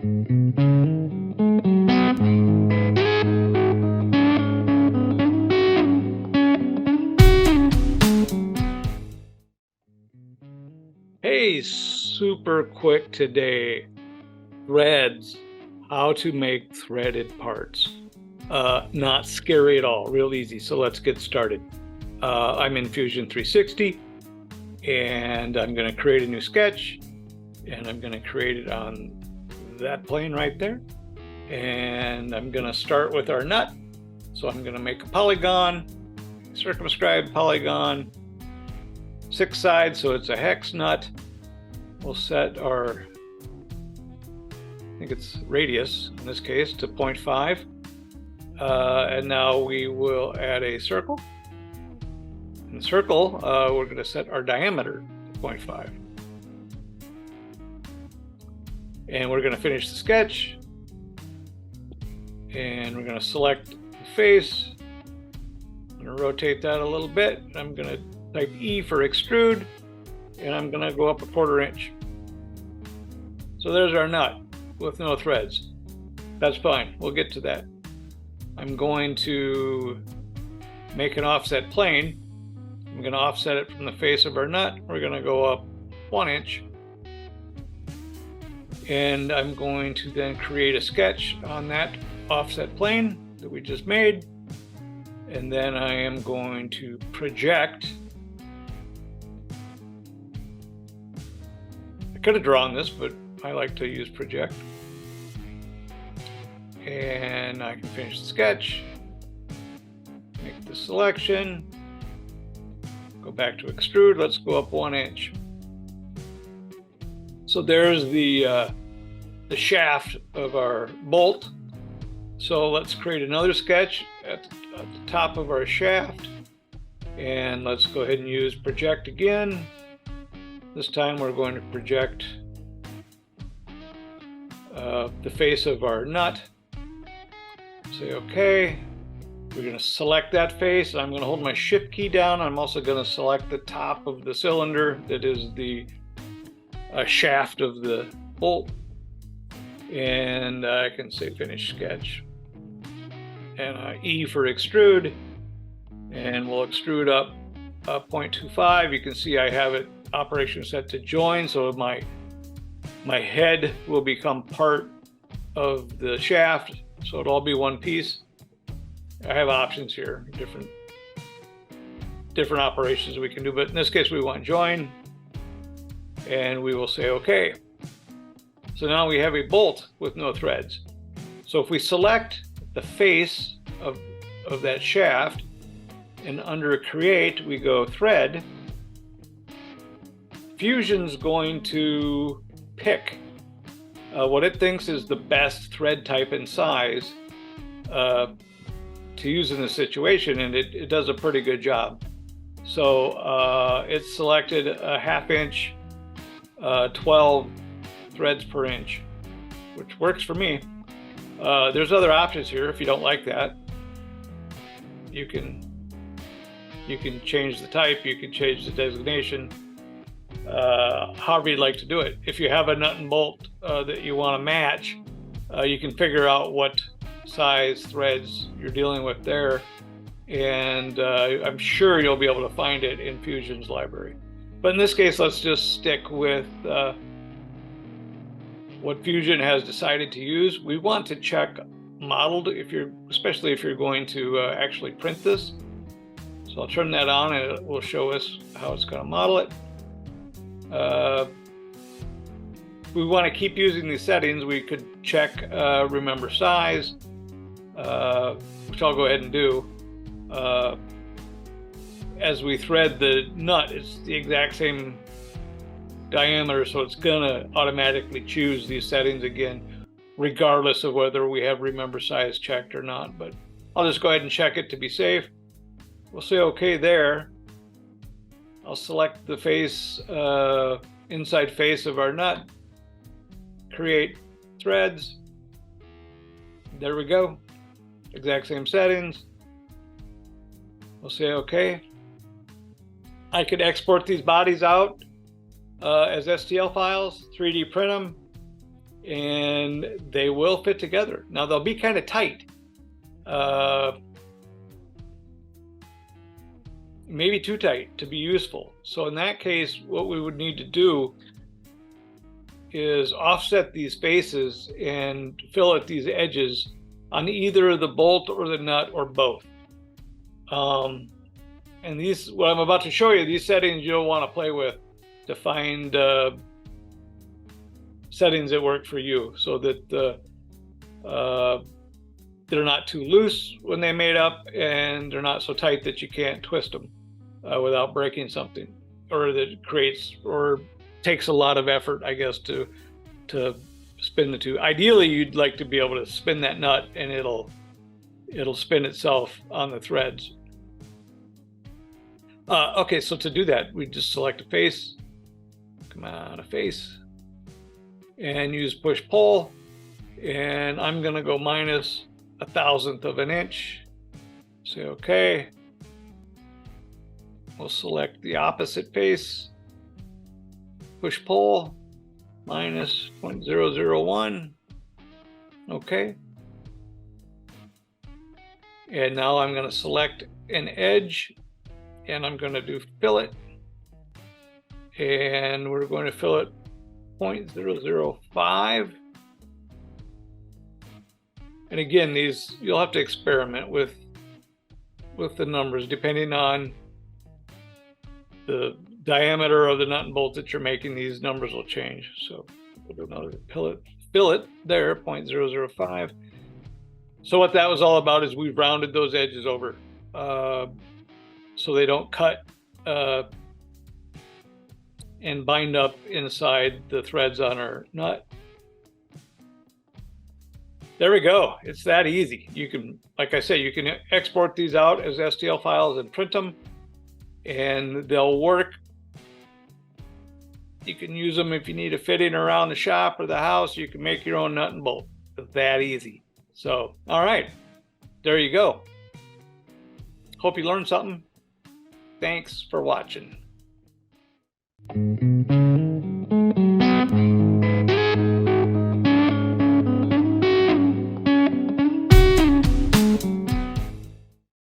Hey, super quick today. Threads, how to make threaded parts. Not scary at all, real easy. So let's get started. I'm in Fusion 360 and I'm going to create a new sketch, and I'm going to create it on that plane right there. And I'm going to start with our nut. So I'm going to make a polygon, circumscribed polygon, 6 sides, so it's a hex nut. We'll set our, I think it's radius in this case, to 0.5. And now we will add a circle. In the circle, we're going to set our diameter to 0.5. And we're going to finish the sketch. And we're going to select the face. I'm going to rotate that a little bit. I'm going to type E for extrude, and I'm going to go up 1/4 inch. So there's our nut with no threads. That's fine. We'll get to that. I'm going to make an offset plane. I'm going to offset it from the face of our nut. We're going to go up 1 inch. And I'm going to then create a sketch on that offset plane that we just made. And then I am going to project. I could have drawn this, but I like to use project. And I can finish the sketch, make the selection, go back to extrude. Let's go up 1 inch. So there's the shaft of our bolt. So let's create another sketch at the top of our shaft, and let's go ahead and use project again. This time we're going to project the face of our nut. Say OK. We're going to select that face. I'm going to hold my shift key down. I'm also going to select the top of the cylinder that is the shaft of the bolt, and I can say finish sketch, and E for extrude, and we'll extrude up 0.25. You can see I have it operation set to join, so my head will become part of the shaft, so it'll all be one piece. I have options here, different operations we can do, but in this case we want join, and we will say OK. So now we have a bolt with no threads. So if we select the face of that shaft, and under create we go thread, Fusion's going to pick what it thinks is the best thread type and size to use in this situation, and it does a pretty good job. So it's selected a 1/2 inch, 12 threads per inch, which works for me. There's other options here. If you don't like that, you can change the type, you can change the designation, however you'd like to do it. If you have a nut and bolt that you want to match, you can figure out what size threads you're dealing with there, and I'm sure you'll be able to find it in Fusion's library. But in this case, let's just stick with what Fusion has decided to use. We want to check modeled, especially if you're going to actually print this. So I'll turn that on, and it will show us how it's going to model it. We want to keep using these settings. We could check remember size, which I'll go ahead and do. As we thread the nut, it's the exact same diameter, so it's gonna automatically choose these settings again, regardless of whether we have remember size checked or not. But I'll just go ahead and check it to be safe. We'll say OK there. I'll select the face, inside face of our nut, create threads. There we go. Exact same settings. We'll say OK. I could export these bodies out as STL files, 3D print them, and they will fit together. Now they'll be kind of tight, maybe too tight to be useful. So in that case, what we would need to do is offset these faces and fillet these edges on either the bolt or the nut or both. And these, what I'm about to show you, these settings you'll want to play with to find settings that work for you, so that they're not too loose when they made up, and they're not so tight that you can't twist them without breaking something, or that creates or takes a lot of effort, I guess, to spin the two. Ideally, you'd like to be able to spin that nut and it'll spin itself on the threads. Okay, so to do that, we just select a face, come out of face, and use push-pull, and I'm going to go minus 1/1000 of an inch. Say OK. We'll select the opposite face, push-pull, minus 0.001. OK. And now I'm going to select an edge, and I'm going to do fillet, and we're going to fillet 0.005. And again, these, you'll have to experiment with the numbers depending on the diameter of the nut and bolt that you're making. These numbers will change. So we'll do another fillet there, 0.005. So what that was all about is we've rounded those edges over so they don't cut and bind up inside the threads on our nut. There we go. It's that easy. You can, like I say, you can export these out as STL files and print them, and they'll work. You can use them if you need a fitting around the shop or the house. You can make your own nut and bolt. It's that easy. So, all right, there you go. Hope you learned something. Thanks for watching.